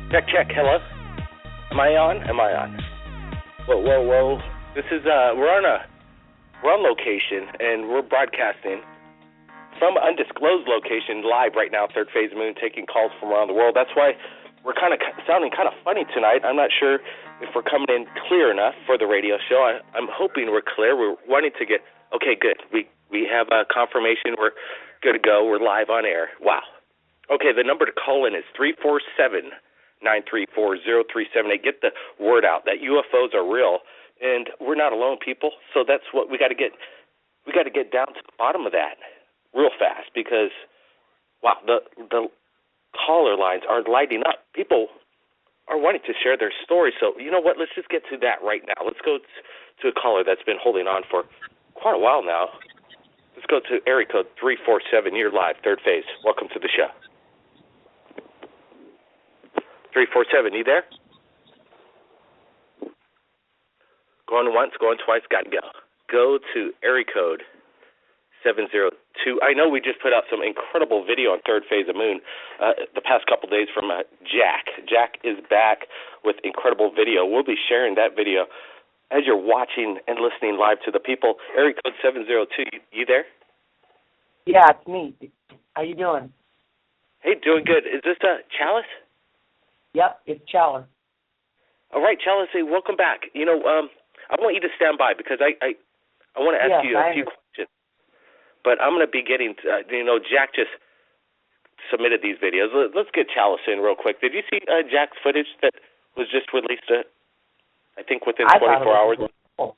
Check, check. Hello. Am I on? Am I on? Whoa, whoa, whoa. This is we're on location and we're broadcasting from an undisclosed location live right now. Third Phase Moon taking calls from around the world. That's why we're kind of sounding kind of funny tonight. I'm not sure if we're coming in clear enough for the radio show. I'm hoping we're clear. We're wanting to get okay. Good. We have a confirmation. We're good to go. We're live on air. Wow. Okay. The number to call in is 347-934-0378. Get the word out that UFOs are real, and we're not alone, people. So that's what we got to get. We got to get down to the bottom of that real fast because, wow, the caller lines are lighting up. People are wanting to share their story. So you know what? Let's just get to that right now. Let's go to a caller that's been holding on for quite a while now. Let's go to area code 347. You're live, Third Phase. Welcome to the show. 347, you there? Going once, going twice, got to go. Go to area code 702. I know we just put out some incredible video on Third Phase of Moon the past couple days from Jack. Jack is back with incredible video. We'll be sharing that video as you're watching and listening live to the people. Area code 702, you there? Yeah, it's me. How you doing? Hey, doing good. Is this Chalice? Yep, it's Chalice. All right, Chalice, hey, welcome back. You know, I want you to stand by because I want to ask you a few questions. But I'm going to be getting, Jack just submitted these videos. Let's get Chalice in real quick. Did you see Jack's footage that was just released, I think, within 24 hours? Cool.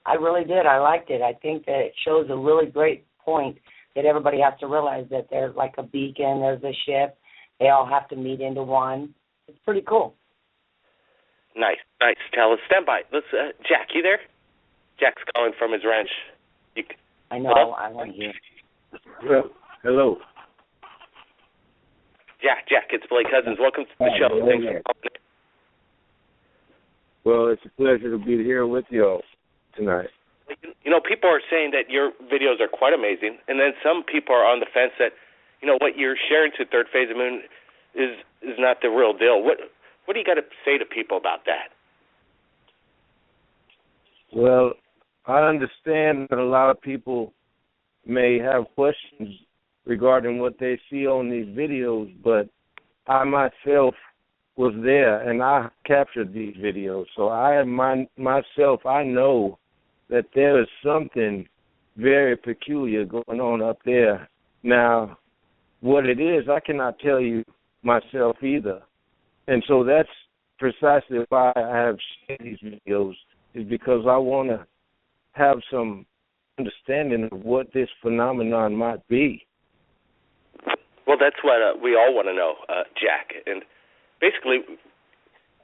I really did. I liked it. I think that it shows a really great point that everybody has to realize that there's like a beacon, there's a ship. They all have to meet into one. It's pretty cool. Nice. Chalice, stand by. Let's, Jack, you there? Jack's calling from his ranch. I know. Hello? I want you. Hello. Jack, it's Blake Cousins. Welcome to the show. Thanks for calling. Well, it's a pleasure to be here with y'all tonight. You know, people are saying that your videos are quite amazing, and then some people are on the fence that, you know, what you're sharing to Third Phase of Moon is not the real deal. What do you got to say to people about that? Well, I understand that a lot of people may have questions regarding what they see on these videos, but I myself was there and I captured these videos. So I know that there is something very peculiar going on up there. Now, what it is, I cannot tell you myself either. And so that's precisely why I have shared these videos, is because I want to have some understanding of what this phenomenon might be. Well, that's what we all want to know, Jack. And basically,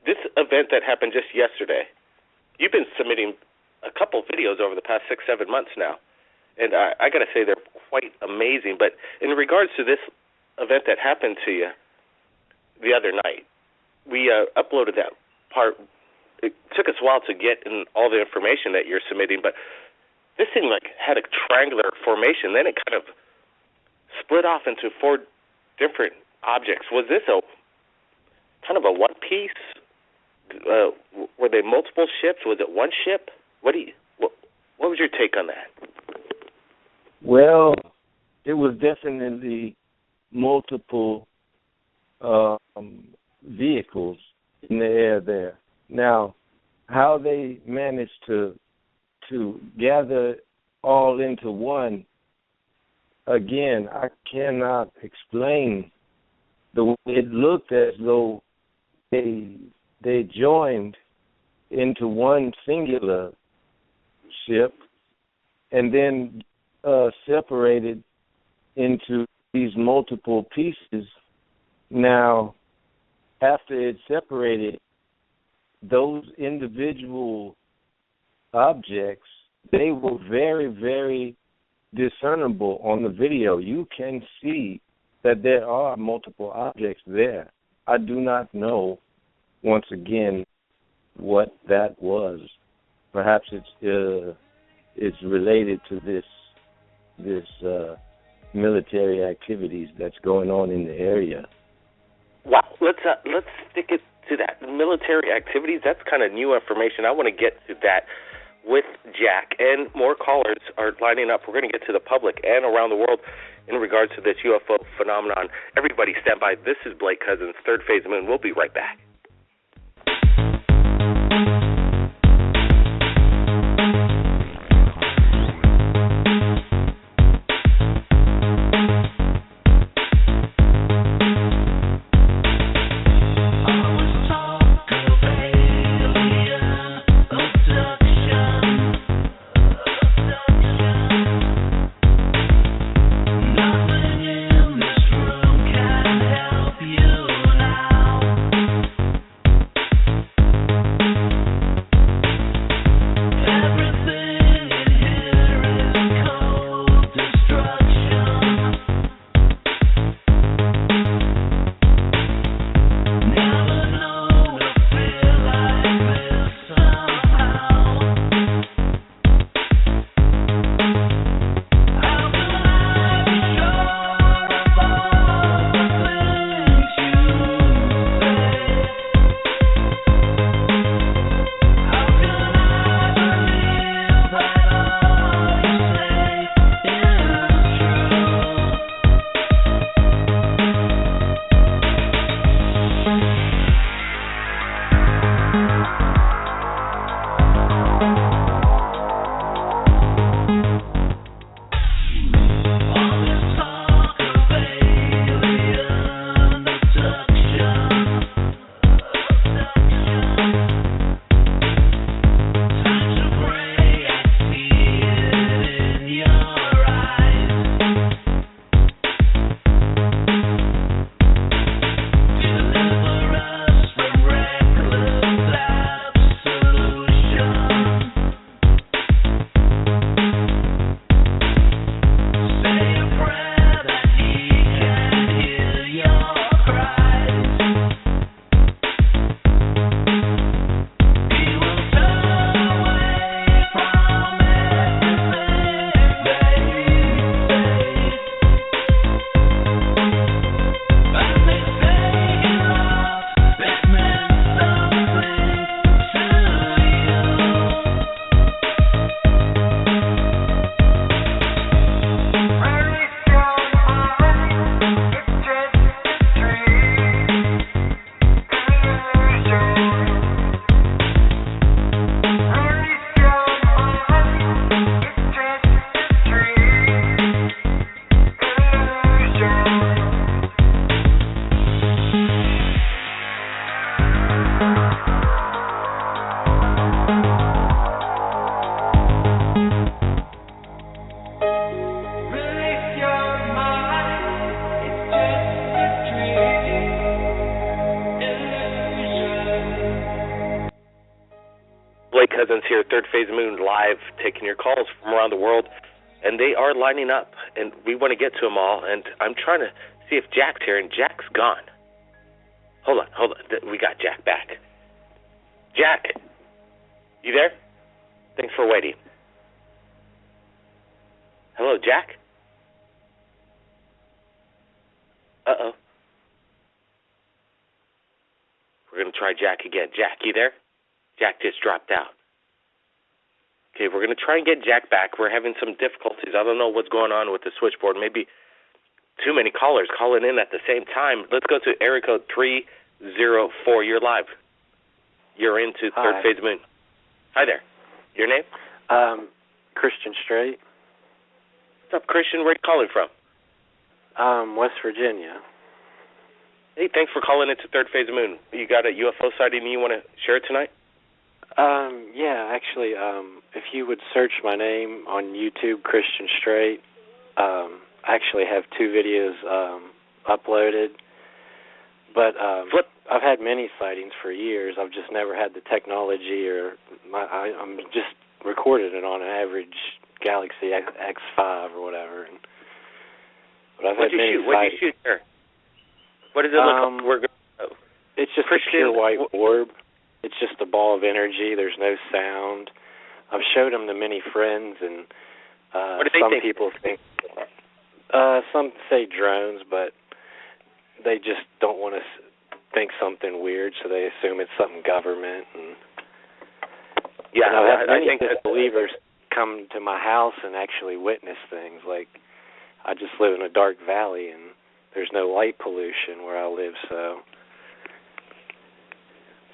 this event that happened just yesterday, you've been submitting a couple videos over the past 6-7 months now. And I got to say they're quite amazing. But in regards to this event that happened to you the other night, we uploaded that part. It took us a while to get in all the information that you're submitting, but this thing like had a triangular formation. Then it kind of split off into 4 different objects. Was this a kind of a one piece? Were they multiple ships? Was it one ship? What was your take on that? Well, it was definitely multiple vehicles in the air there. Now, how they managed to gather all into one, again, I cannot explain. It looked as though they joined into one singular ship and then separated into these multiple pieces. Now, after it separated, those individual objects, they were very, very discernible on the video. You can see that there are multiple objects there. I do not know, once again, what that was. Perhaps it's related to this military activities that's going on in the area. Wow, let's stick it to that. Military activities, that's kind of new information. I want to get to that with Jack, and more callers are lining up. We're going to get to the public and around the world in regards to this UFO phenomenon. Everybody stand by. This is Blake Cousins, Third Phase of Moon. We'll be right back. Blake Cousins here, Third Phase Moon Live, taking your calls from around the world, and they are lining up, and we want to get to them all, and I'm trying to see if Jack's here, and Jack's gone. Hold on, we got Jack back. Jack, you there? Thanks for waiting. Hello, Jack? Uh-oh. We're going to try Jack again. Jack, you there? Jack just dropped out. Okay, we're going to try and get Jack back. We're having some difficulties. I don't know what's going on with the switchboard. Maybe too many callers calling in at the same time. Let's go to area code 304. You're live. You're into Third Phase Moon. Hi there. Your name? Christian Strait. What's up, Christian? Where are you calling from? West Virginia. Hey, thanks for calling into Third Phase Moon. You got a UFO sighting you want to share tonight? Yeah, actually, if you would search my name on YouTube, Christian Strait, I actually have 2 videos uploaded. But I've had many sightings for years. I've just never had the technology, or I'm just recorded it on an average Galaxy X5 or whatever. But I've had many sightings. What did you shoot there? What does it look like? It's just a pure white orb. It's just a ball of energy. There's no sound. I've showed them to many friends, and some people think, some say drones, but they just don't want to think something weird, so they assume it's something government. And yeah, I think that believers come to my house and actually witness things. Like, I just live in a dark valley, and there's no light pollution where I live, so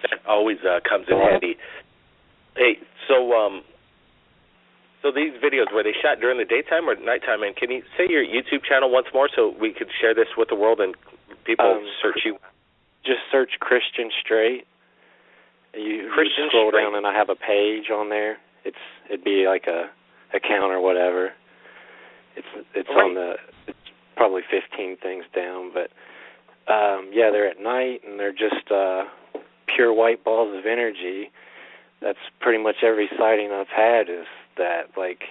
that always comes in handy. Hey, so these videos, were they shot during the daytime or nighttime? And can you say your YouTube channel once more so we could share this with the world and people search you? Just search Christian Straight. You scroll down, and I have a page on there. It'd be like a account or whatever. It's on the. It's probably 15 things down, but yeah, they're at night and they're just pure white balls of energy. That's pretty much every sighting I've had is that, like,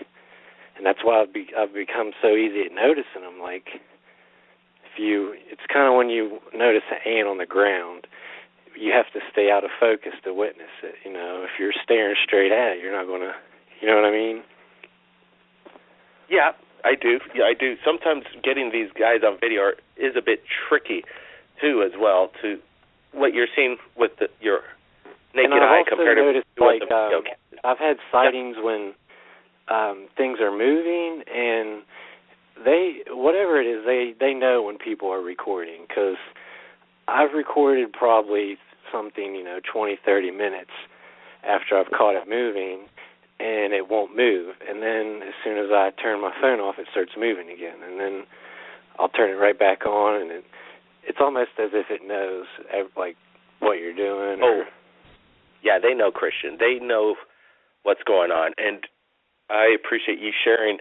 and that's why I've become so easy at noticing them. Like, it's kind of when you notice an ant on the ground, you have to stay out of focus to witness it. You know, if you're staring straight at it, you're not gonna. You know what I mean? Yeah, I do. Sometimes getting these guys on video is a bit tricky, too, as well. To what you're seeing with your naked eye compared to what the video can. I've had sightings when things are moving, and whatever it is, they know when people are recording, because I've recorded probably something, 20, 30 minutes after I've caught it moving, and it won't move. And then as soon as I turn my phone off, it starts moving again. And then I'll turn it right back on, and it's almost as if it knows, like, what you're doing. Yeah, they know, Christian. They know what's going on. And I appreciate you sharing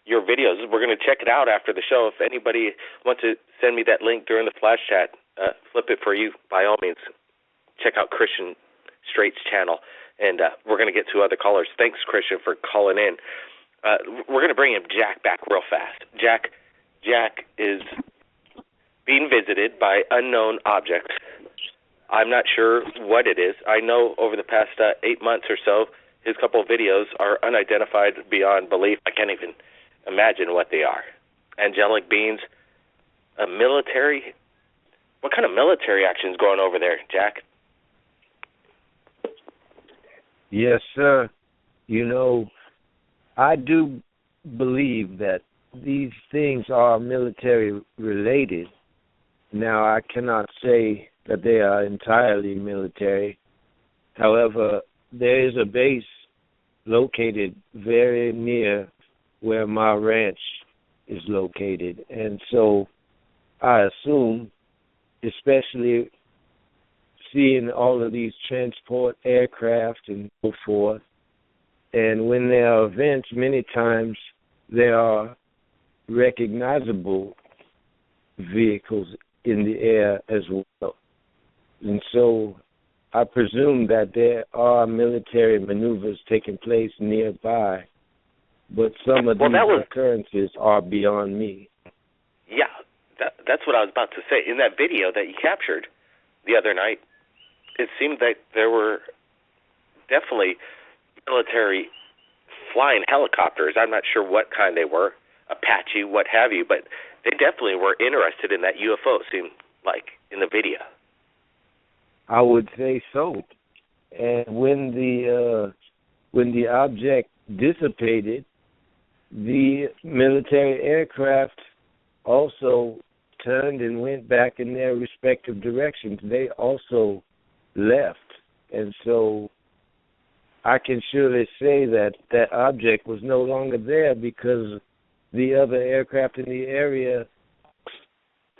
your videos. We're going to check it out after the show. If anybody wants to send me that link during the flash chat, flip it for you, by all means. Check out Christian Straight's channel. And we're going to get to other callers. Thanks, Christian, for calling in. We're going to bring him Jack back real fast. Jack is being visited by unknown objects. I'm not sure what it is. I know over the past 8 months or so, his couple of videos are unidentified beyond belief. I can't even imagine what they are. Angelic beings, a military. What kind of military action is going over there, Jack? Yes, sir. I do believe that these things are military related. Now, I cannot say that they are entirely military. However, there is a base located very near where my ranch is located. And so I assume, especially seeing all of these transport aircraft and so forth, and when there are events, many times there are recognizable vehicles in the air as well. And so I presume that there are military maneuvers taking place nearby, but some of these occurrences are beyond me. Yeah, that's what I was about to say. In that video that you captured the other night, it seemed that there were definitely military flying helicopters. I'm not sure what kind they were, Apache, what have you, but they definitely were interested in that UFO, seemed like, in the video. I would say so. And when the object dissipated, the military aircraft also turned and went back in their respective directions. They also left. And so I can surely say that that object was no longer there because the other aircraft in the area at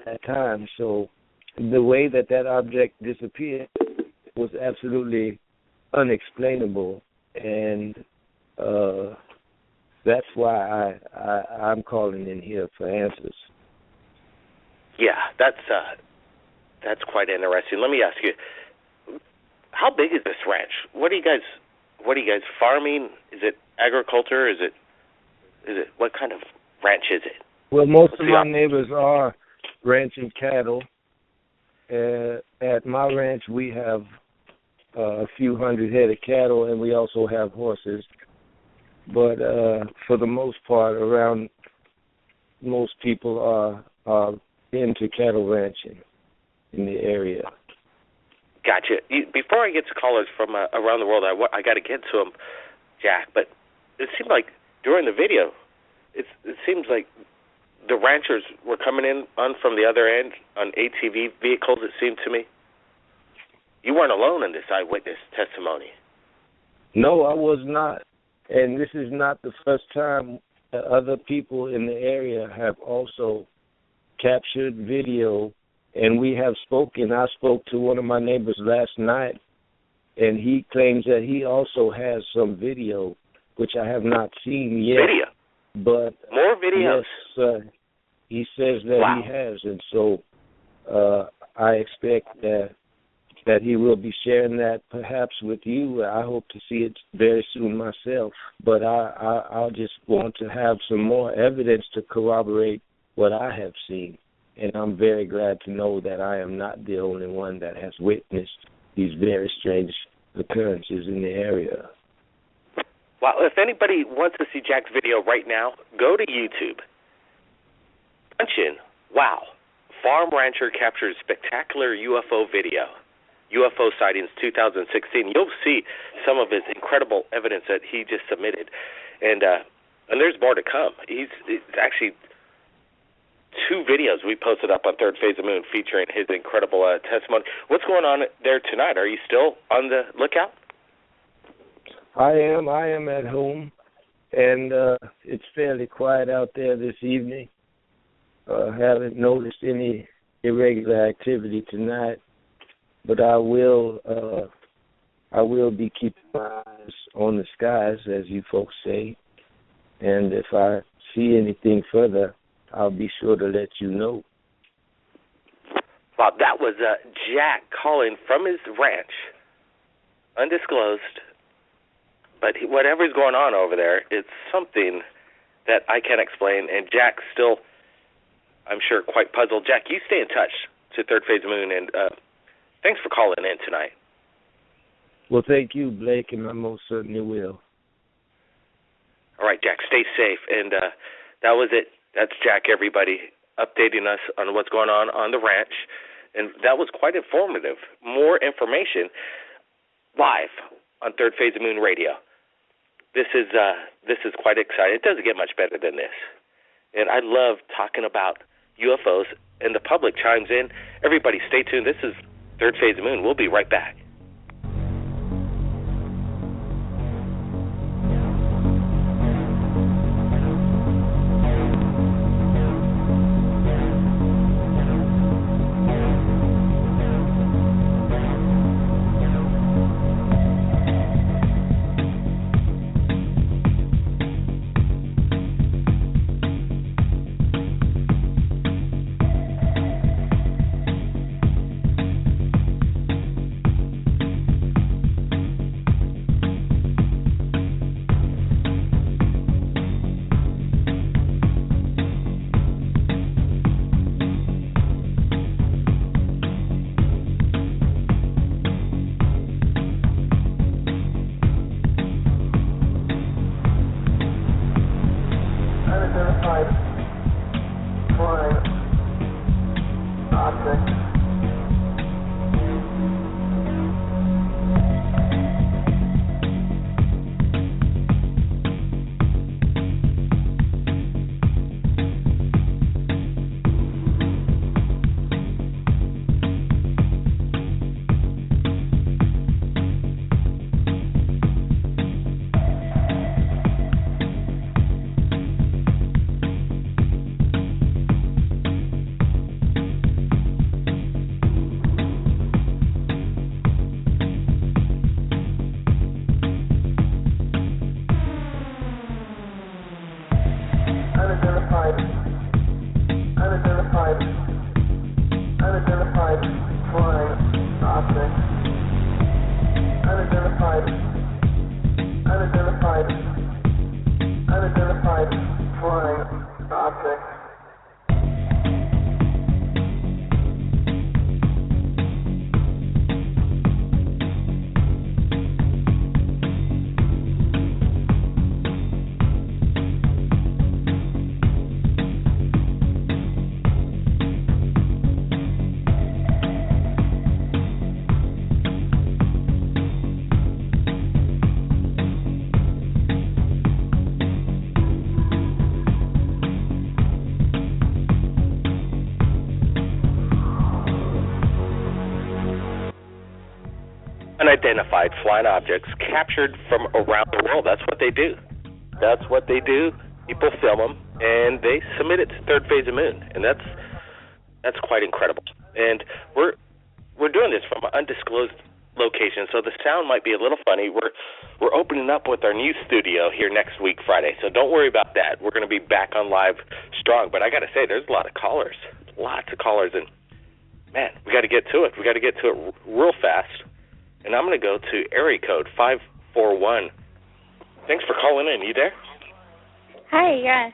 that time. So the way that object disappeared was absolutely unexplainable, and that's why I'm calling in here for answers. Yeah, that's quite interesting. Let me ask you, how big is this ranch? What are you guys farming? Is it agriculture? Is it what kind of ranch is it? Well, most of my neighbors are ranching cattle. At my ranch, we have a few hundred head of cattle, and we also have horses. But for the most part, around most people are into cattle ranching in the area. Gotcha. Before I get to callers from around the world, I got to get to them, Jack. But it seemed like during the video, it seems like the ranchers were coming in on from the other end on ATV vehicles. It seemed to me. You weren't alone in this eyewitness testimony. No, I was not. And this is not the first time that other people in the area have also captured video, and we have spoken. I spoke to one of my neighbors last night, and he claims that he also has some video, which I have not seen yet. Video? But more videos? Yes, he says that wow. he has, and so I expect that he will be sharing that perhaps with you. I hope to see it very soon myself, but I'll just want to have some more evidence to corroborate what I have seen, and I'm very glad to know that I am not the only one that has witnessed these very strange occurrences in the area. Well, if anybody wants to see Jack's video right now, go to YouTube. Punch in, wow, farm rancher captures spectacular UFO video. UFO sightings 2016. You'll see some of his incredible evidence that he just submitted, and there's more to come. It's actually 2 videos we posted up on Third Phase of Moon featuring his incredible testimony. What's going on there tonight? Are you still on the lookout? I am at home, and it's fairly quiet out there this evening. Haven't noticed any irregular activity tonight. But I will be keeping my eyes on the skies, as you folks say. And if I see anything further, I'll be sure to let you know. Wow, that was Jack calling from his ranch, undisclosed. But whatever's going on over there, it's something that I can't explain. And Jack's still, I'm sure, quite puzzled. Jack, you stay in touch to Third Phase of Moon, and thanks for calling in tonight. Well, thank you, Blake, and I most certainly will. All right, Jack, stay safe. And that was it. That's Jack, everybody, updating us on what's going on the ranch. And that was quite informative. More information live on Third Phase of Moon Radio. This is quite exciting. It doesn't get much better than this. And I love talking about UFOs, and the public chimes in. Everybody, stay tuned. This is Third Phase of Moon. We'll be right back. unidentified flying objects captured from around the world. That's what they do. That's what they do. People film them, and they submit it to third phase of moon, and that's quite incredible. And we're doing this from an undisclosed location, so the sound might be a little funny. We're opening up with our new studio here next week, Friday, so don't worry about that. We're going to be back on live strong. But I got to say, there's a lot of callers, and man, we got to get to it. We got to get to it real fast. And I'm going to go to area code 541. Thanks for calling in. You there? Hi, yeah.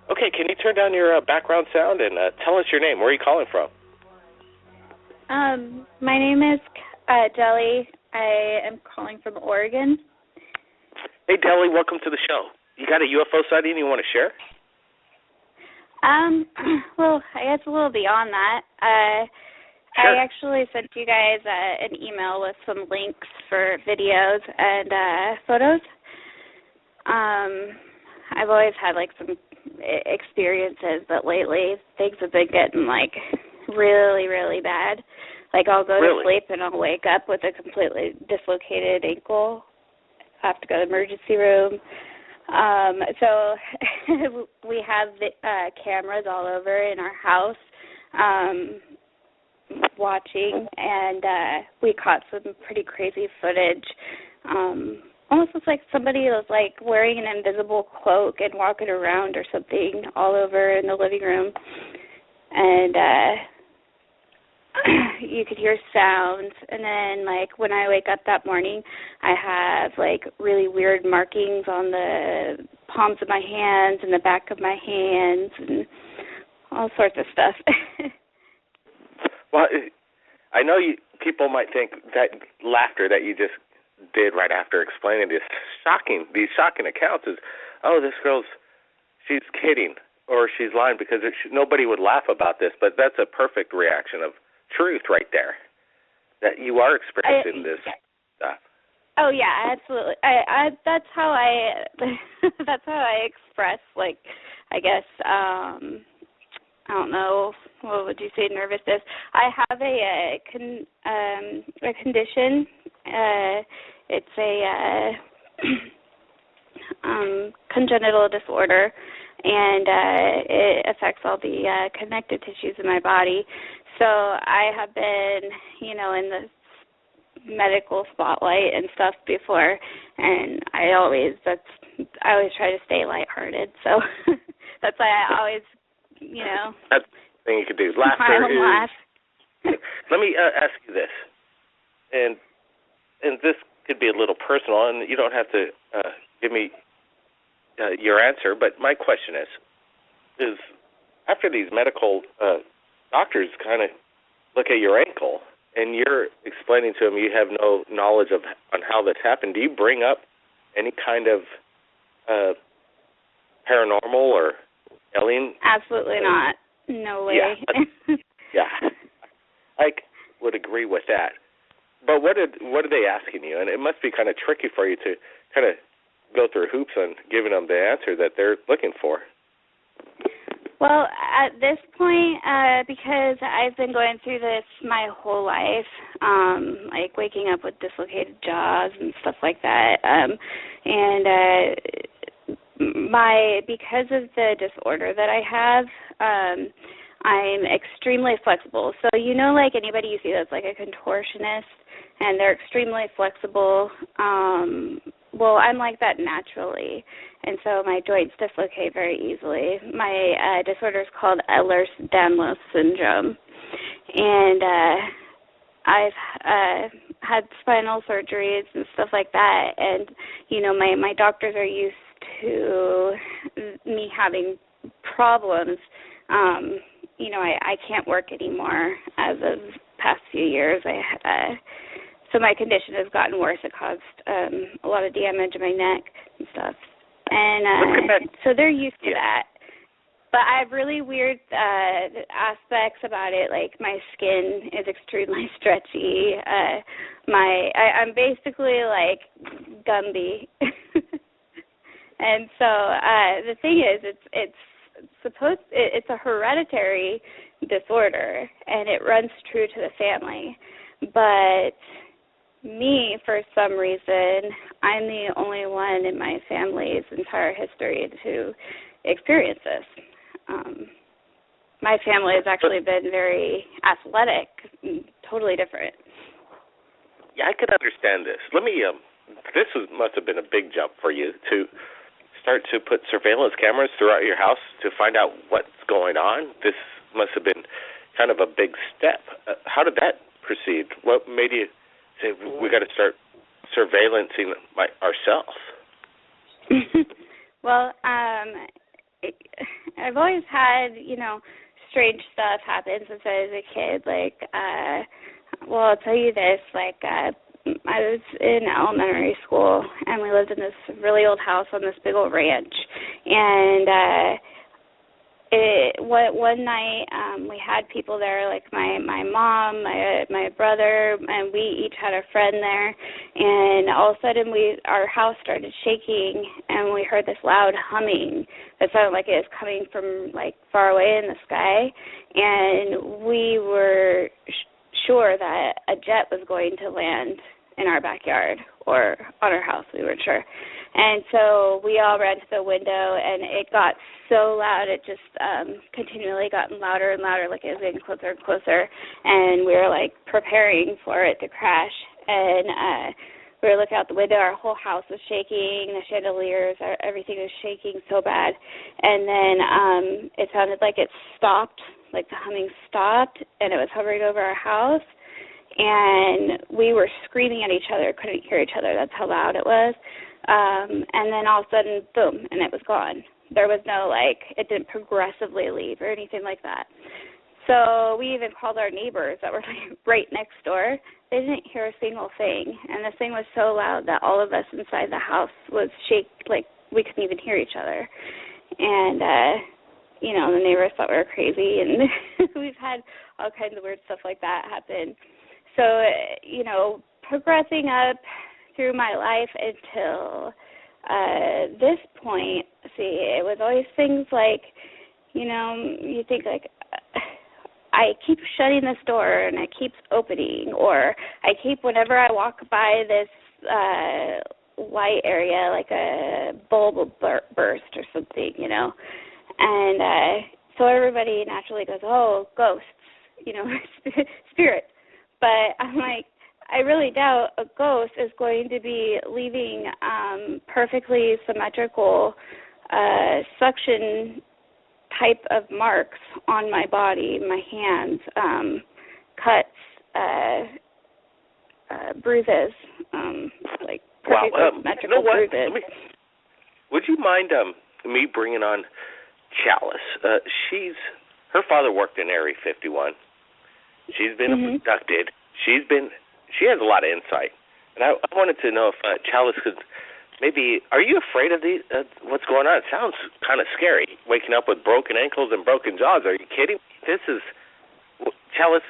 Okay, can you turn down your background sound and tell us your name? Where are you calling from? My name is Deli. I am calling from Oregon. Hey, Deli, welcome to the show. You got a UFO sighting you want to share? Well, I guess a little beyond that. Sure. I actually sent you guys an email with some links for videos and photos. I've always had, like, some experiences, but lately things have been getting, like, really, really bad. Like, I'll go to sleep and I'll wake up with a completely dislocated ankle. I have to go to the emergency room. So we have cameras all over in our house watching, and we caught some pretty crazy footage. Almost looks like somebody was, like, wearing an invisible cloak and walking around or something all over in the living room. And you could hear sounds, and then, like, when I wake up that morning, I have, like, really weird markings on the palms of my hands and the back of my hands and all sorts of stuff. Well, I know people might think that laughter that you just did right after explaining these shocking accounts is, oh, this she's kidding or she's lying, because nobody would laugh about this, but that's a perfect reaction of truth right there, that you are experiencing this stuff. Oh yeah, absolutely. That's how I express, like, I guess, I don't know, what would you say nervousness? I have a condition. It's a congenital disorder, and it affects all the connective tissues in my body. So I have been, in the medical spotlight and stuff before, and I always try to stay lighthearted. So that's why I always, That's the thing you could do. Laughter is. Laugh. Let me ask you this, and this could be a little personal, and you don't have to give me your answer. But my question is after these medical doctors kind of look at your ankle, and you're explaining to them you have no knowledge on how this happened, do you bring up any kind of paranormal or alien? Absolutely not. No way. Yeah. I would agree with that. But what are they asking you? And it must be kind of tricky for you to kind of go through hoops on giving them the answer that they're looking for. Well, at this point, because I've been going through this my whole life, like waking up with dislocated jaws and stuff like that, because of the disorder that I have, I'm extremely flexible. So like anybody you see that's like a contortionist, and they're extremely flexible. Well, I'm like that naturally, and so my joints dislocate very easily. My disorder is called Ehlers-Danlos syndrome, and I've had spinal surgeries and stuff like that, and my doctors are used to me having problems. I can't work anymore as of past few years. So my condition has gotten worse. It caused a lot of damage in my neck and stuff. And so they're used to that. But I have really weird aspects about it, like my skin is extremely stretchy. I'm basically like Gumby. And so the thing is, it's a hereditary disorder, and it runs true to the family. But me, for some reason, I'm the only one in my family's entire history to experience this. My family has actually been very athletic, totally different. Yeah, I could understand this. Must have been a big jump for you to start to put surveillance cameras throughout your house to find out what's going on. This must have been kind of a big step. How did that proceed? What made you say we got to start surveillancing ourselves? Well, I've always had, strange stuff happen since I was a kid. I'll tell you this, I was in elementary school, and we lived in this really old house on this big old ranch. And one night we had people there, like my mom, my brother, and we each had a friend there. And all of a sudden, our house started shaking, and we heard this loud humming that sounded like it was coming from far away in the sky. And we were sure that a jet was going to land in our backyard or on our house. We weren't sure. And so we all ran to the window, and it got so loud. It just continually got louder and louder, like it was getting closer and closer. And we were, preparing for it to crash. And we were looking out the window. Our whole house was shaking. The chandeliers, everything was shaking so bad. And then it sounded like it stopped, like the humming stopped, and it was hovering over our house. And we were screaming at each other, couldn't hear each other. That's how loud it was. And then all of a sudden, boom, and it was gone. There was no, it didn't progressively leave or anything like that. So we even called our neighbors that were right next door. They didn't hear a single thing. And this thing was so loud that all of us inside the house was we couldn't even hear each other. And, the neighbors thought we were crazy. And we've had all kinds of weird stuff like that happen. So, progressing up through my life until this point, it was always things like, you think I keep shutting this door and it keeps opening, or whenever I walk by this light area, like a bulb will burst or something, And so everybody naturally goes, oh, ghosts, spirits. But I'm I really doubt a ghost is going to be leaving perfectly symmetrical suction type of marks on my body, my hands, cuts, bruises, perfectly symmetrical bruises. Would you mind me bringing on Chalice? Her father worked in Area 51. She's been abducted. She has a lot of insight, and I wanted to know if Chalice could maybe. Are you afraid of what's going on? It sounds kind of scary, waking up with broken ankles and broken jaws. Are you kidding? Chalice.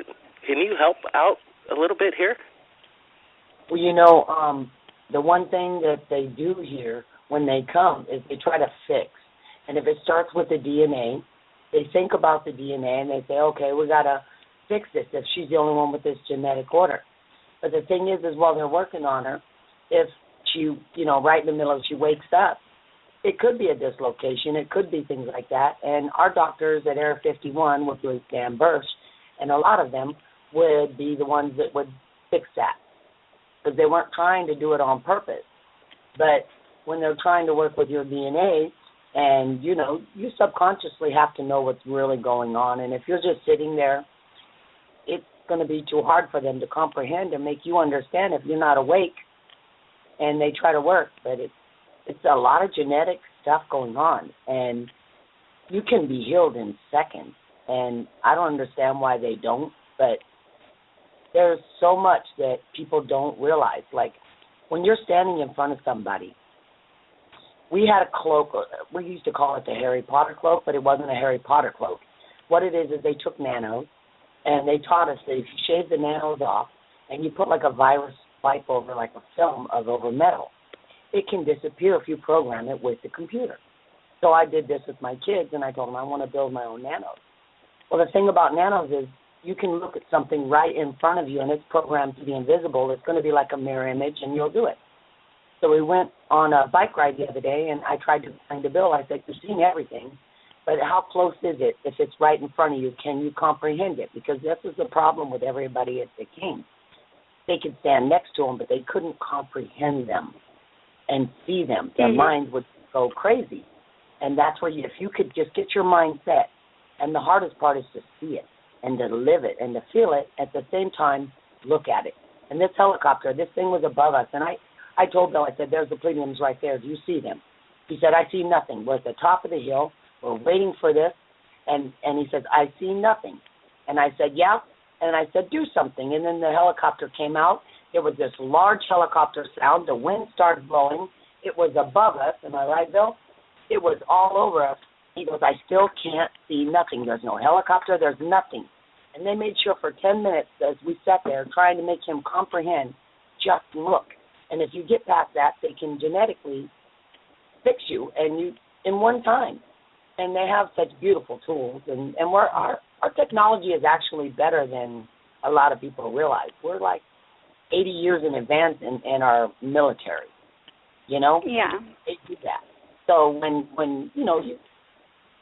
Can you help out a little bit here? Well, the one thing that they do here when they come is they try to fix, and if it starts with the DNA, they think about the DNA and they say, okay, we got to fix this if she's the only one with this genetic order. But the thing is while they're working on her, if she, right in the middle, she wakes up, it could be a dislocation. It could be things like that. And our doctors at Area 51 would do a scan burst, and a lot of them would be the ones that would fix that because they weren't trying to do it on purpose. But when they're trying to work with your DNA, and, you subconsciously have to know what's really going on. And if you're just sitting there, it's going to be too hard for them to comprehend and make you understand if you're not awake, and they try to work. But it's a lot of genetic stuff going on, and you can be healed in seconds. And I don't understand why they don't, but there's so much that people don't realize. Like when you're standing in front of somebody, we had a cloak. We used to call it the Harry Potter cloak, but it wasn't a Harry Potter cloak. What it is they took nanos, and they taught us that if you shave the nanos off and you put like a virus wipe over, like a film over metal, it can disappear if you program it with the computer. So I did this with my kids, and I told them I want to build my own nanos. Well, the thing about nanos is you can look at something right in front of you, and it's programmed to be invisible. It's going to be like a mirror image, and you'll do it. So we went on a bike ride the other day, and I tried to explain to Bill, I said, you're seeing everything, but how close is it? If it's right in front of you, can you comprehend it? Because this is the problem with everybody at the King. They could stand next to them, but they couldn't comprehend them and see them. Their mind would go crazy. And that's where if you could just get your mind set, and the hardest part is to see it and to live it and to feel it at the same time, look at it. And this helicopter, this thing was above us, and I told Bill, I said, there's the plutoniums right there. Do you see them? He said, I see nothing. We're at the top of the hill. We're waiting for this. And he says, I see nothing. And I said, yeah. And I said, do something. And then the helicopter came out. There was this large helicopter sound. The wind started blowing. It was above us. Am I right, Bill? It was all over us. He goes, I still can't see nothing. There's no helicopter. There's nothing. And they made sure for 10 minutes as we sat there trying to make him comprehend, just look. And if you get past that, they can genetically fix you and you in one time. And they have such beautiful tools. And our technology is actually better than a lot of people realize. We're like 80 years in advance in our military, you know? Yeah. They do that. So when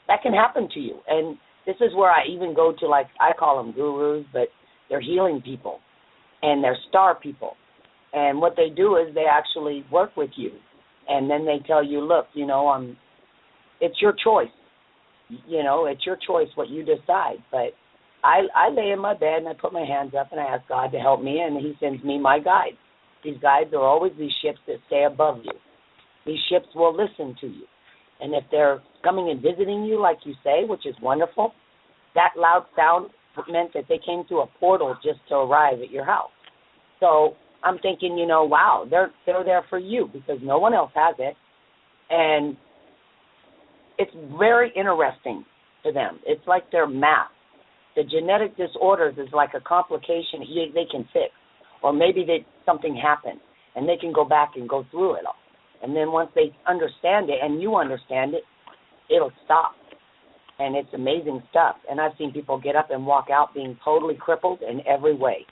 that can happen to you. And this is where I even go to, like, I call them gurus, but they're healing people. And they're star people. And what they do is they actually work with you. And then they tell you, look, it's your choice. It's your choice what you decide. But I lay in my bed and I put my hands up and I ask God to help me, and he sends me my guides. These guides are always these ships that stay above you. These ships will listen to you. And if they're coming and visiting you, like you say, which is wonderful, that loud sound meant that they came through a portal just to arrive at your house. So I'm thinking, wow, they're there for you because no one else has it. And it's very interesting to them. It's like their math. The genetic disorders is like a complication they can fix. Or maybe something happened, and they can go back and go through it all. And then once they understand it and you understand it, it'll stop. And it's amazing stuff. And I've seen people get up and walk out being totally crippled in every way.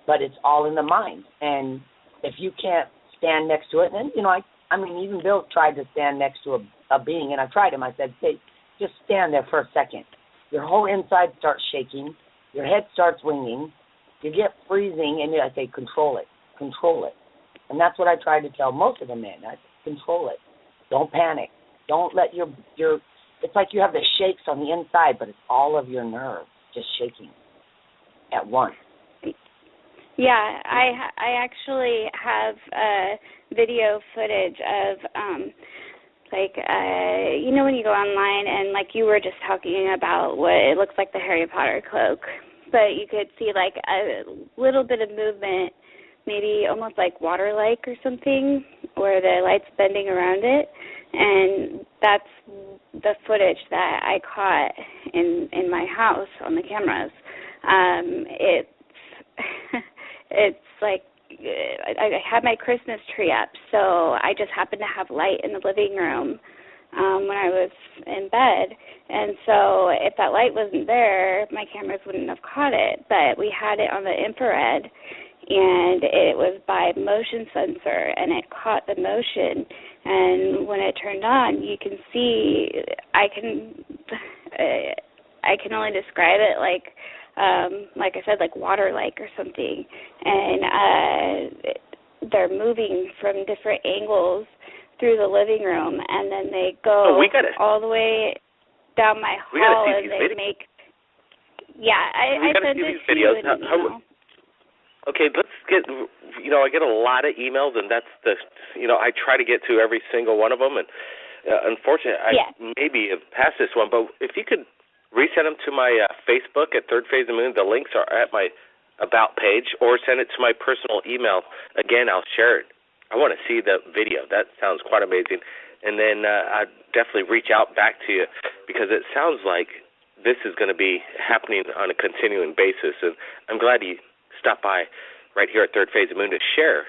But it's all in the mind. And if you can't stand next to it, and, even Bill tried to stand next to a being, and I tried him. I said, hey, just stand there for a second. Your whole inside starts shaking. Your head starts winging. You get freezing, and I say, control it. Control it. And that's what I try to tell most of the men. I say, control it. Don't panic. Don't let your it's like you have the shakes on the inside, but it's all of your nerves just shaking at once. Yeah, I actually have video footage of, when you go online and, like, you were just talking about what it looks like the Harry Potter cloak, but you could see, like, a little bit of movement, maybe almost like water-like or something, where the light's bending around it, and that's the footage that I caught in my house on the cameras. It's like I had my Christmas tree up, so I just happened to have light in the living room when I was in bed. And so if that light wasn't there, my cameras wouldn't have caught it. But we had it on the infrared, and it was by motion sensor, and it caught the motion. And when it turned on, you can see, I can only describe it like I said, like water-like or something. And they're moving from different angles through the living room, and then they go all the way down my hall, and they make. Yeah, I sent it to you. Okay, let's get. I get a lot of emails, and that's I try to get to every single one of them, and unfortunately, I maybe have passed this one, but if you could resend them to my Facebook at Third Phase of the Moon. The links are at my About page, or send it to my personal email. Again, I'll share it. I want to see the video. That sounds quite amazing. And then I'd definitely reach out back to you because it sounds like this is going to be happening on a continuing basis. And I'm glad you stopped by right here at Third Phase of the Moon to share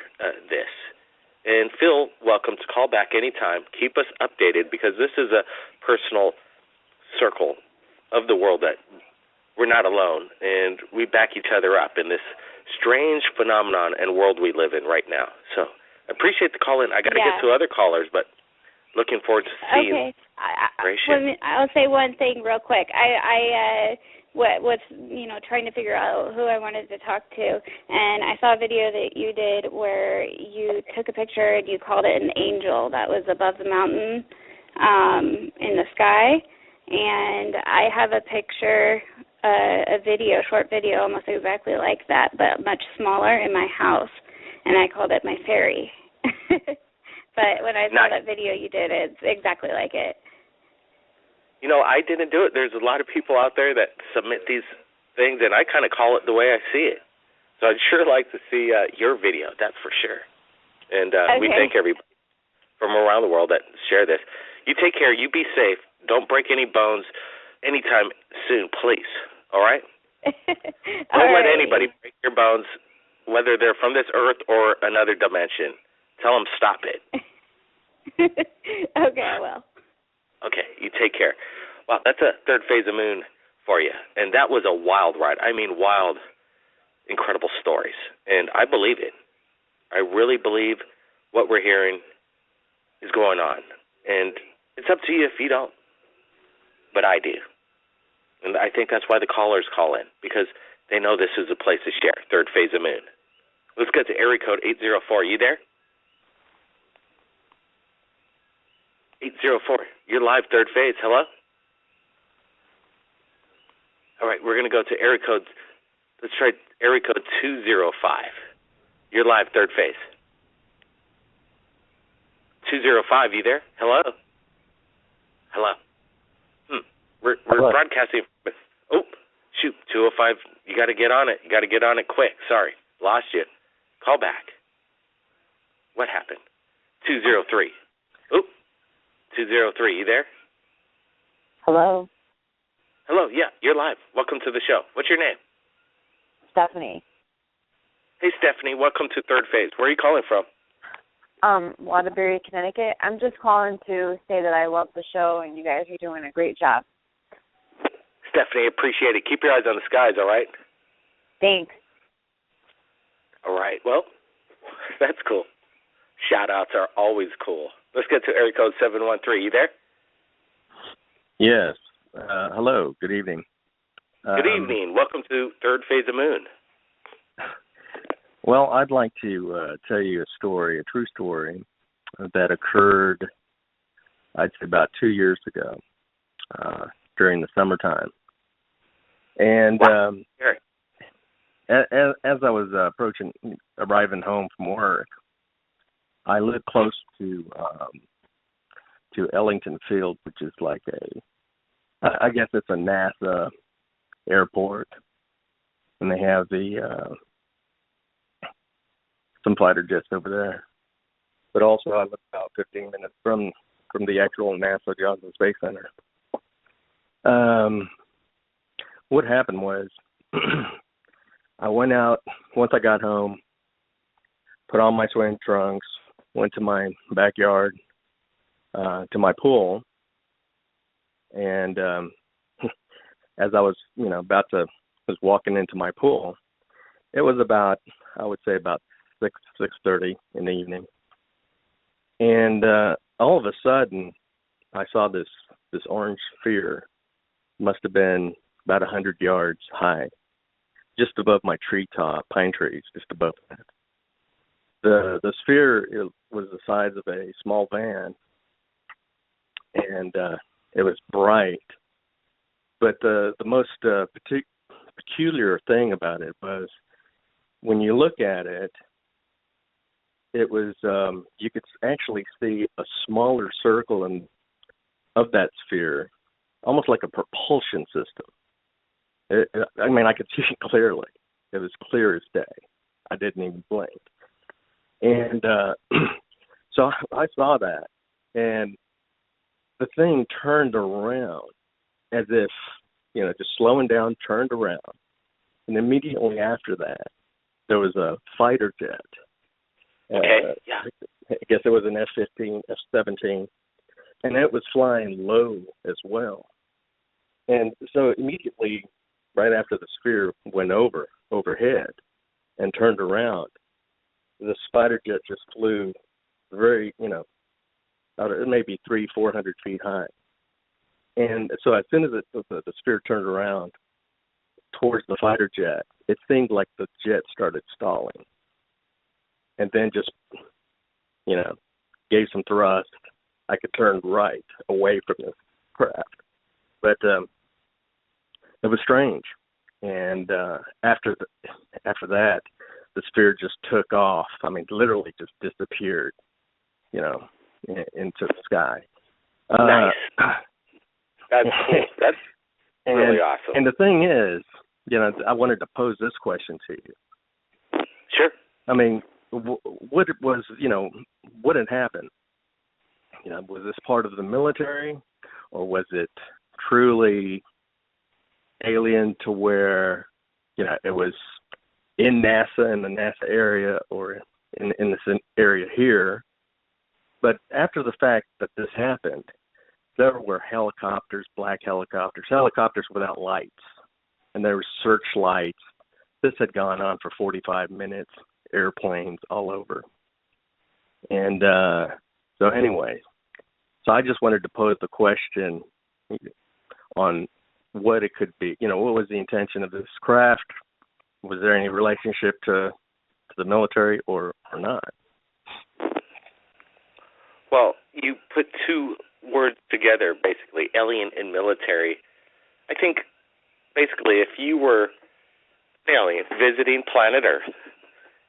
this. And Phil, welcome to call back anytime. Keep us updated because this is a personal circle of the world that we're not alone, and we back each other up in this strange phenomenon and world we live in right now. So I appreciate the call in. I got to get to other callers, but looking forward to seeing. Okay. I'll say one thing real quick. I was trying to figure out who I wanted to talk to, and I saw a video that you did where you took a picture and you called it an angel that was above the mountain in the sky, and I have a picture, a short video almost exactly like that, but much smaller in my house, and I called it my fairy. But when I saw that video you did, it's exactly like it. You know, I didn't do it. There's a lot of people out there that submit these things, and I kind of call it the way I see it. So I'd sure like to see your video, that's for sure. And we thank everybody from around the world that share this. You take care. You be safe. Don't break any bones anytime soon, please. All right? Don't let anybody break your bones, whether they're from this earth or another dimension. Tell them stop it. Okay, I will. Okay, you take care. Wow, that's a third phase of moon for you. And that was a wild ride. I mean, wild, incredible stories. And I believe it. I really believe what we're hearing is going on. And it's up to you if you don't. But I do. And I think that's why the callers call in, because they know this is a place to share, third phase of moon. Let's go to area code 804. Are you there? 804. You're live, third phase. Hello? All right, we're going to go to area code, let's try area code 205. You're live, third phase. 205, you there? Hello? Hello? We're broadcasting. Oh, shoot, 205. You got to get on it. You got to get on it quick. Sorry, lost you. Call back. What happened? 203. Oh, 203. You there? Hello. Hello. Yeah, you're live. Welcome to the show. What's your name? Stephanie. Hey, Stephanie. Welcome to Third Phase. Where are you calling from? Waterbury, Connecticut. I'm just calling to say that I love the show and you guys are doing a great job. Stephanie, appreciate it. Keep your eyes on the skies, all right? Thanks. All right. Well, that's cool. Shout-outs are always cool. Let's get to area code 713. You there? Yes. Hello. Good evening. Good evening. Welcome to Third Phase of Moon. Well, I'd like to tell you a story, a true story, that occurred, I'd say, about 2 years ago during the summertime. And wow. as I was arriving home from work, I live close to Ellington Field, which is like I guess it's a NASA airport, and they have some fighter jets over there. But also I live about 15 minutes from the actual NASA Johnson Space Center. What happened was I went out, once I got home, put on my swim trunks, went to my backyard, to my pool, and as I was, was walking into my pool, it was about 6:30 in the evening, and all of a sudden, I saw this orange sphere. Must have been about 100 yards high, just above my pine trees, just above that. The sphere was the size of a small van, and it was bright. But the most peculiar thing about it was when you look at it, it was you could actually see a smaller circle of that sphere, almost like a propulsion system. I could see it clearly. It was clear as day. I didn't even blink. And so I saw that, and the thing turned around as if, just slowing down, turned around. And immediately after that, there was a fighter jet. Okay, yeah. I guess it was an F-15, F-17, and it was flying low as well. And so immediately right after the sphere went overhead and turned around, the spider jet just flew very, maybe 300-400 feet high. And so as soon as the sphere turned around towards the fighter jet, it seemed like the jet started stalling. And then just, gave some thrust. I could turn right away from the craft. But it was strange. And after that, the sphere just took off. I mean, literally just disappeared, into the sky. Nice. That's cool. That's really awesome. And the thing is, I wanted to pose this question to you. Sure. I mean, what it was, what had happened? Was this part of the military, or was it truly alien to where, it was in NASA, in the NASA area, or in this area here? But after the fact that this happened, there were helicopters, black helicopters without lights, and there were searchlights. This had gone on for 45 minutes, airplanes all over. And so anyway, so I just wanted to pose the question on what it could be. What was the intention of this craft? Was there any relationship to the military or not? Well, you put two words together, basically, alien and military. I think, basically, if you were an alien visiting planet Earth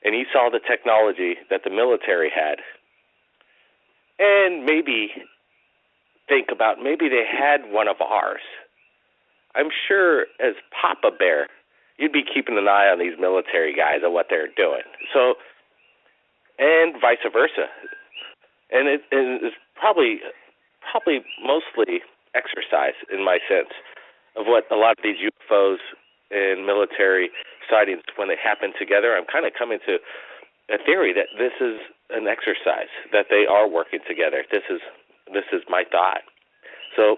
and you saw the technology that the military had, and maybe think about maybe they had one of ours, I'm sure as Papa Bear, you'd be keeping an eye on these military guys and what they're doing. So, and vice versa. And it's probably mostly exercise, in my sense, of what a lot of these UFOs and military sightings, when they happen together, I'm kind of coming to a theory that this is an exercise, that they are working together. This is my thought. So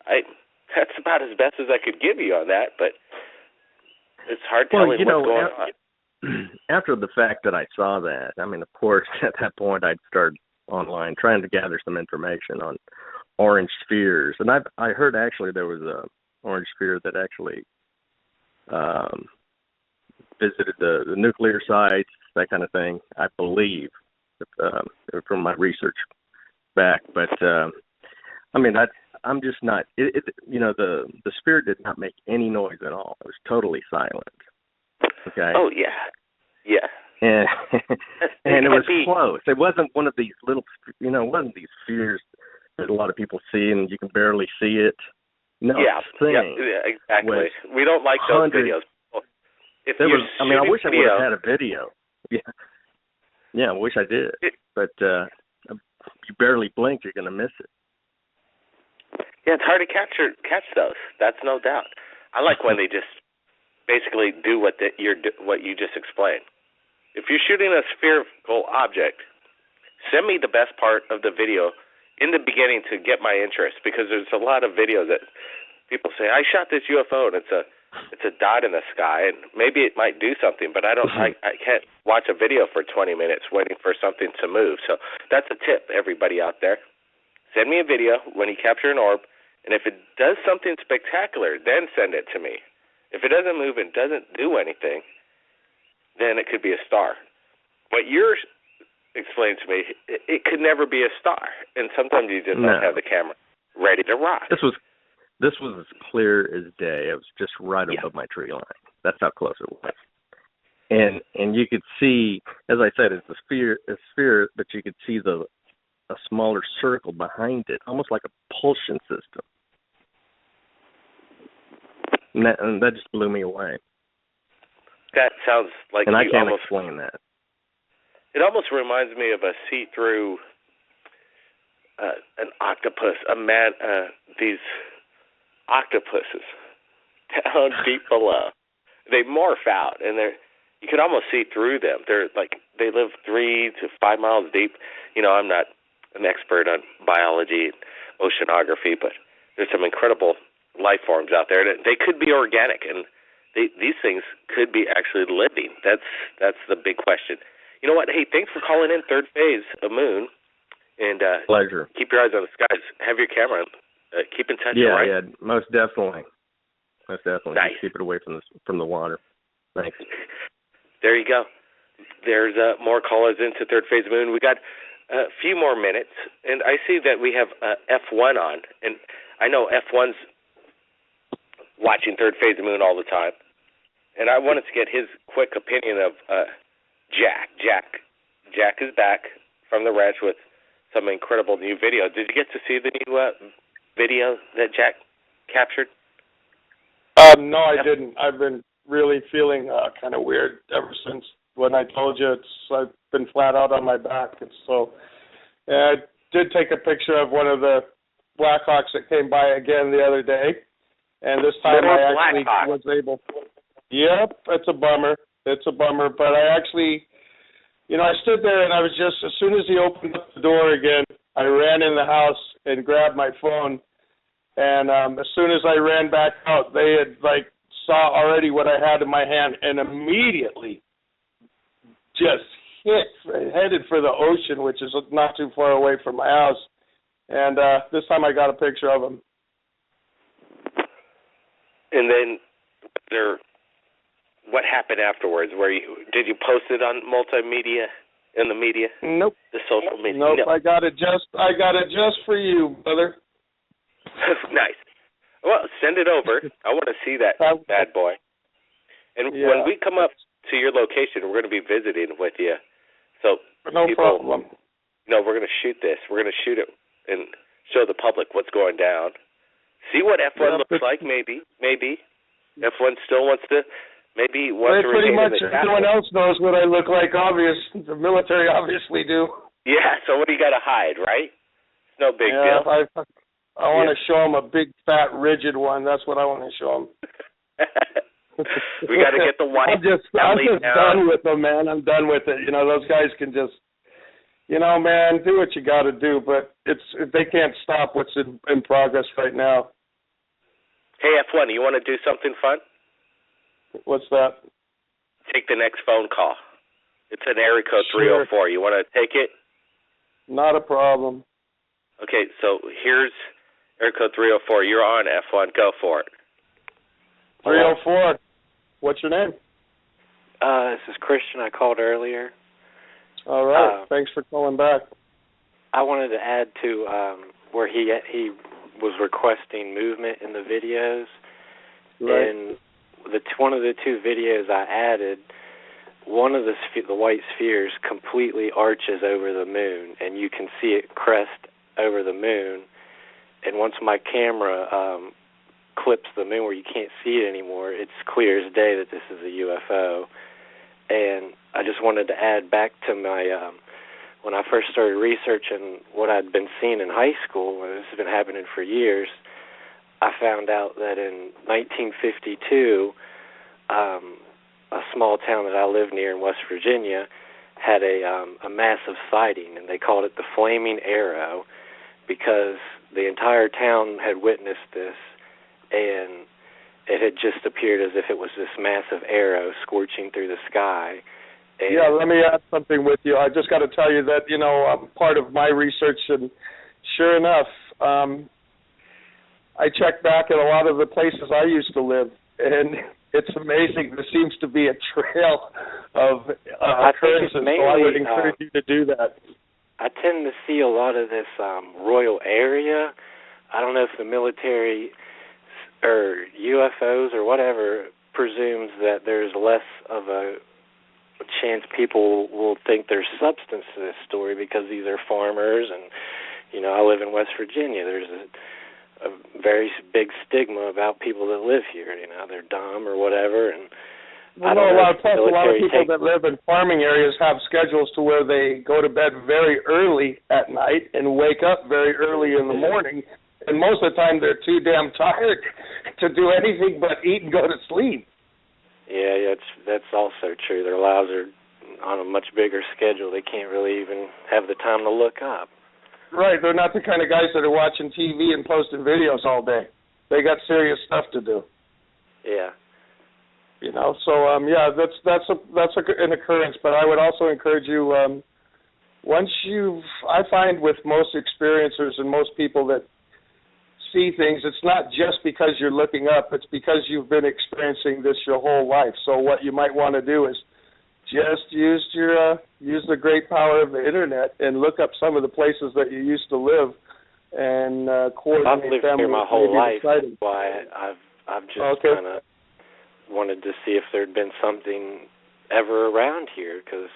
that's about as best as I could give you on that, but it's hard telling what's going on. After the fact that I saw that, I mean, of course, at that point I'd start online trying to gather some information on orange spheres. And I heard actually there was a orange sphere that actually visited the nuclear sites, that kind of thing, I believe, from my research back. But, I mean, I'm just not, the sphere did not make any noise at all. It was totally silent. Okay? Oh, yeah. Yeah. And it was close. It wasn't one of these little, one of these spheres that a lot of people see and you can barely see it. No, exactly. We don't like those videos. I wish I would have had a video. Yeah, I wish I did. But you barely blink, you're going to miss it. Yeah, it's hard to catch those. That's no doubt. I like when they just basically do what you just explained. If you're shooting a spherical object, send me the best part of the video in the beginning to get my interest, because there's a lot of videos that people say, I shot this UFO and it's a dot in the sky, and maybe it might do something, but I can't watch a video for 20 minutes waiting for something to move. So that's a tip, everybody out there. Send me a video when you capture an orb, and if it does something spectacular, then send it to me. If it doesn't move and doesn't do anything, then it could be a star. What you're explaining to me, it could never be a star, and sometimes you just don't have the camera ready to rock. This was as clear as day. It was just right above my tree line. That's how close it was. And you could see, as I said, it's a sphere, but you could see a smaller circle behind it, almost like a propulsion system. And that just blew me away. That sounds like, and I can't explain that. It almost reminds me of a see-through, an octopus, these octopuses down deep below. They morph out, and you can almost see through them. They live 3 to 5 miles deep. I'm not an expert on biology and oceanography, but there's some incredible life forms out there. They could be organic, and these things could be actually living. That's the big question. You know what? Hey, thanks for calling in Third Phase, a moon. And pleasure. Keep your eyes on the skies. Have your camera. Keep in touch. Yeah, right? yeah, most definitely. Most definitely. Nice. Just keep it away from the water. Thanks. There you go. There's more callers into Third Phase Moon. We got a few more minutes, and I see that we have F1 on, and I know F1's watching Third Phase Moon all the time, and I wanted to get his quick opinion of Jack. Jack is back from the ranch with some incredible new video. Did you get to see the new video that Jack captured? No, I didn't. I've been really feeling kind of weird ever since when I told you I've been flat out on my back. And so I did take a picture of one of the Blackhawks that came by again the other day, and this time I actually was able. Yep, it's a bummer. But I actually, I stood there and I was just, as soon as he opened up the door again, I ran in the house and grabbed my phone. And as soon as I ran back out, they had saw already what I had in my hand and immediately just headed for the ocean, which is not too far away from my house. And this time I got a picture of him. And then what happened afterwards? Did you post it on multimedia, in the media? Nope. The social media? Nope. No. I got it just for you, brother. Nice. Well, send it over. I want to see that bad boy. And when we come up to your location, we're going to be visiting with you. So no problem. No, we're going to shoot this. We're going to shoot it and show the public what's going down. See what F1 looks like, maybe. F1 still wants to, pretty much everyone else knows what I look like, obviously. The military obviously do. Yeah, so what do you got to hide, right? It's no big deal. I want to show him a big, fat, rigid one. That's what I want to show him. We got to get the white. I'm just done with them, man. I'm done with it. Those guys can just, man, do what you got to do, but they can't stop what's in progress right now. Hey, F1, you want to do something fun? What's that? Take the next phone call. It's an area code 304. You want to take it? Not a problem. Okay, so here's area code 304. You're on, F1. Go for it. 304. What's your name? This is Christian. I called earlier. All right. Thanks for calling back. I wanted to add to where he was requesting movement in the videos. Right. And one of the two videos I added, one of the white spheres completely arches over the moon, and you can see it crest over the moon. And once my camera clips the moon where you can't see it anymore, it's clear as day that this is a UFO. And I just wanted to add back to my when I first started researching what I'd been seeing in high school, and this has been happening for years, I found out that in 1952, a small town that I live near in West Virginia had a massive sighting, and they called it the Flaming Arrow because the entire town had witnessed this, and it had just appeared as if it was this massive arrow scorching through the sky. And yeah, let me add something with you. I just got to tell you that, part of my research, and sure enough, I checked back at a lot of the places I used to live, and it's amazing. There seems to be a trail of occurrences, so I would encourage you to do that. I tend to see a lot of this royal area. I don't know if the military or UFOs or whatever presumes that there's less of a chance people will think there's substance to this story because these are farmers, and I live in West Virginia. There's a very big stigma about people that live here. They're dumb or whatever, and a lot of people that live in farming areas have schedules to where they go to bed very early at night and wake up very early in the morning, and most of the time they're too damn tired to do anything but eat and go to sleep. Yeah, that's also true. Their lives are on a much bigger schedule. They can't really even have the time to look up. Right, they're not the kind of guys that are watching TV and posting videos all day. They got serious stuff to do. Yeah. You know, so yeah, that's an occurrence. But I would also encourage you, I find with most experiencers and most people that see things, it's not just because you're looking up, it's because you've been experiencing this your whole life. So what you might want to do is just use the great power of the internet and look up some of the places that you used to live and coordinate I've lived them. here my whole life. That's Exciting. why I've just kind of wanted to see if there'd been something ever around here, because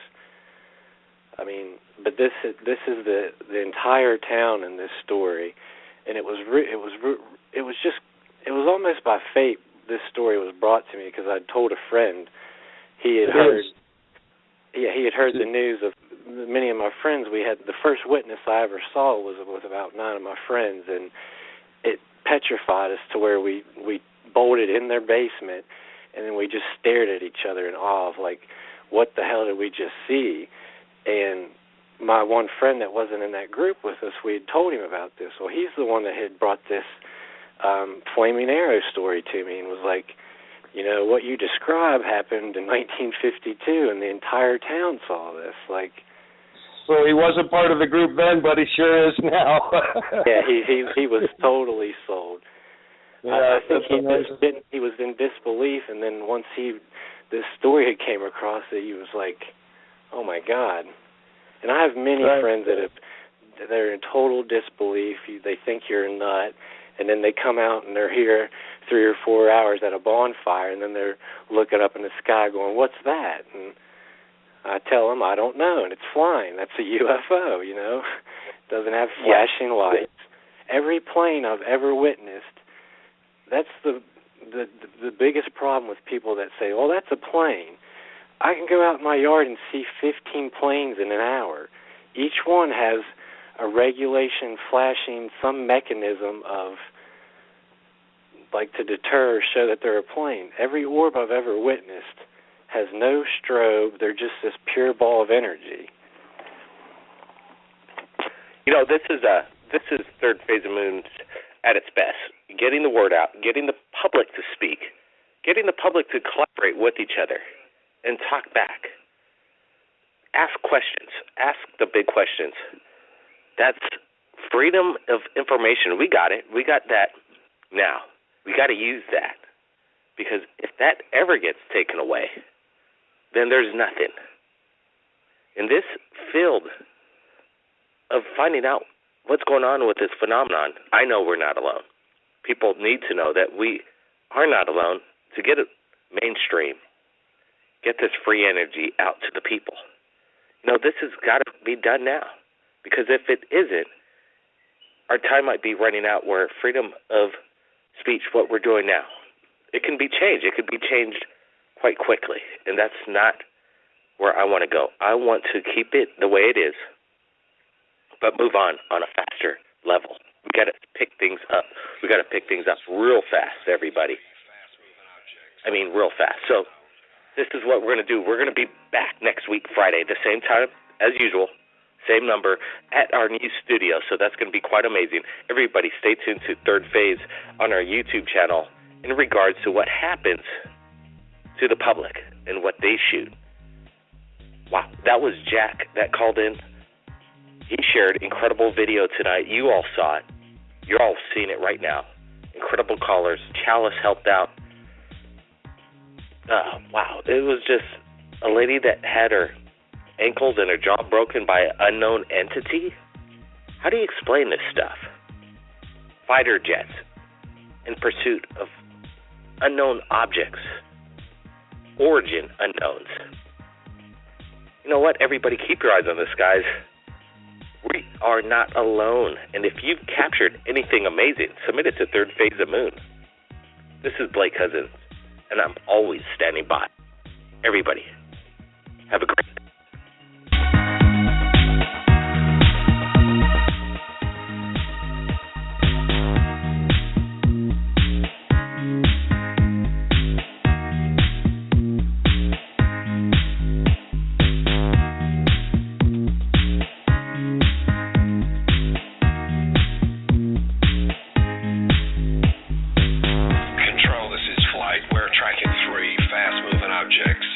I mean, but this is the entire town in this story, and it was almost by fate this story was brought to me, because I told a friend he had heard the news of many of my friends. We had the first witness I ever saw was about 9 of my friends, and it petrified us to where we bolted in their basement, and then we just stared at each other in awe of, like, what the hell did we just see? And my one friend that wasn't in that group with us, we had told him about this. Well, he's the one that had brought this flaming arrow story to me and was like, you know, what you describe happened in 1952, and the entire town saw this. Like, so he wasn't part of the group then, but he sure is now. Yeah, he was totally sold. Yeah, I think he was in disbelief, and then once this story had came across it, he was like, oh my God. And I have many friends they're in total disbelief. They think you're a nut, and then they come out and they're here 3 or 4 hours at a bonfire, and then they're looking up in the sky going, what's that? And I tell them, I don't know, and it's flying. That's a UFO, you know. It doesn't have flashing lights. Every plane I've ever witnessed, that's the biggest problem with people that say, well, that's a plane. I can go out in my yard and see 15 planes in an hour. Each one has a regulation flashing, some mechanism of, like, to deter, show that they're a plane. Every orb I've ever witnessed has no strobe. They're just this pure ball of energy. You know, this is third phase of moons at its best. Getting the word out, getting the public to speak, getting the public to collaborate with each other and talk back. Ask questions. Ask the big questions. That's freedom of information. We got it. We got that now. We got to use that, because if that ever gets taken away, then there's nothing. In this field of finding out what's going on with this phenomenon, I know we're not alone. People need to know that we are not alone to get it mainstream, get this free energy out to the people. You know, this has got to be done now, because if it isn't, our time might be running out where freedom of speech, what we're doing now, it can be changed. It could be changed quite quickly, and that's not where I want to go. I want to keep it the way it is, but move on a faster level. We got to pick things up. We got to pick things up real fast, everybody. I mean, real fast. So this is what we're going to do. We're going to be back next week, Friday, the same time as usual, same number, at our new studio. So that's going to be quite amazing. Everybody stay tuned to Third Phase on our YouTube channel in regards to what happens to the public and what they shoot. Wow, that was Jack that called in. He shared incredible video tonight. You all saw it. You're all seeing it right now. Incredible callers. Chalice helped out. Wow, it was just a lady that had her ankles and her jaw broken by an unknown entity. How do you explain this stuff? Fighter jets in pursuit of unknown objects. Origin unknowns. You know what? Everybody keep your eyes on this, guys. We are not alone. And if you've captured anything amazing, submit it to Third Phase of Moon. This is Blake Cousins, and I'm always standing by. Everybody, have a great day. Control, this is Flight. We're tracking 3, fast objects